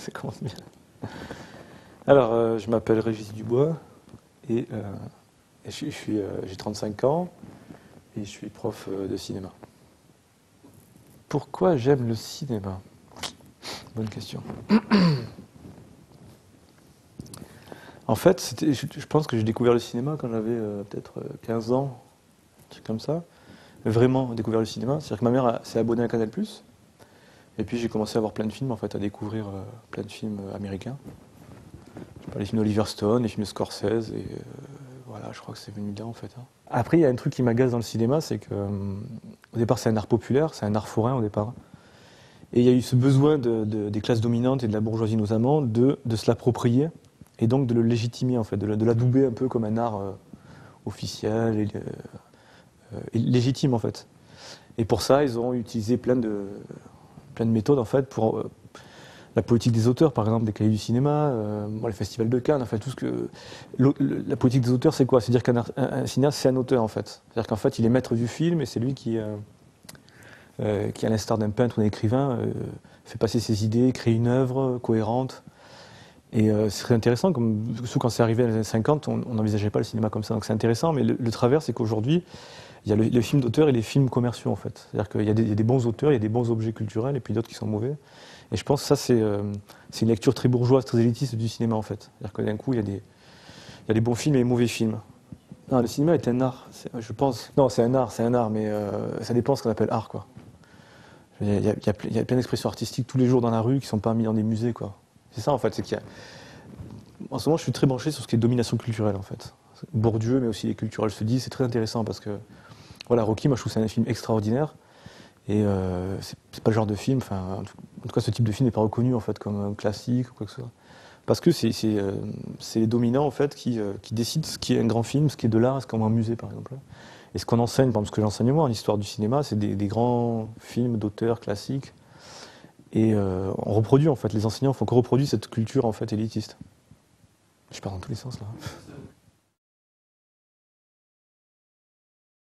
Ça commence bien. Alors, je m'appelle Régis Dubois et j'ai 35 ans et je suis prof de cinéma. Pourquoi j'aime le cinéma? Bonne question. En fait, je pense que j'ai découvert le cinéma quand j'avais peut-être 15 ans, un truc comme ça. Vraiment découvert le cinéma. C'est-à-dire que ma mère s'est abonnée à Canal+. Et puis j'ai commencé à voir plein de films, en fait, à découvrir plein de films américains. Les films d'Oliver Stone, les films de Scorsese, et voilà, je crois que c'est venu de là, en fait. Après, il y a un truc qui m'agace dans le cinéma, c'est que au départ, c'est un art populaire, c'est un art forain au départ. Et il y a eu ce besoin des classes dominantes et de la bourgeoisie notamment de se l'approprier et donc de le légitimer, en fait, de l'adouber un peu comme un art officiel et légitime, en fait. Et pour ça, ils ont utilisé plein de méthodes, en fait, pour la politique des auteurs, par exemple, des cahiers du cinéma, les festivals de Cannes, enfin tout ce que... La politique des auteurs, c'est quoi? C'est dire qu'un cinéaste, c'est un auteur, en fait. C'est-à-dire qu'en fait, il est maître du film et c'est lui qui à l'instar d'un peintre ou d'un écrivain, fait passer ses idées, crée une œuvre cohérente. Et c'est très intéressant, surtout quand c'est arrivé dans les années 50, on n'envisageait pas le cinéma comme ça. Donc c'est intéressant, mais le travers, c'est qu'aujourd'hui, il y a le film d'auteur et les films commerciaux, en fait. C'est-à-dire qu'il y a des bons auteurs, il y a des bons objets culturels, et puis d'autres qui sont mauvais. Et je pense que ça, c'est une lecture très bourgeoise, très élitiste du cinéma, en fait. C'est-à-dire que d'un coup, il y a des bons films et des mauvais films. Non, le cinéma est un art, je pense. Non, c'est un art, mais ça dépend de ce qu'on appelle art, quoi. Il y a plein d'expressions artistiques tous les jours dans la rue qui ne sont pas mis dans des musées, quoi. C'est ça, en fait. En ce moment, je suis très branché sur ce qui est domination culturelle, en fait. Bourdieu, mais aussi les culturels se disent, c'est très intéressant parce que, voilà, Rocky, moi, je trouve que c'est un film extraordinaire. Et c'est pas le genre de film, en tout cas, ce type de film n'est pas reconnu, en fait, comme un classique ou quoi que ce soit. Parce que c'est les dominants, en fait, qui décident ce qui est un grand film, ce qui est de l'art, ce qu'on est un musée, par exemple. Et ce qu'on enseigne, par exemple, ce que j'enseigne moi en histoire du cinéma, c'est des grands films d'auteurs classiques. Et on reproduit, en fait, les enseignants font que reproduire cette culture, en fait, élitiste. Je pars dans tous les sens, là.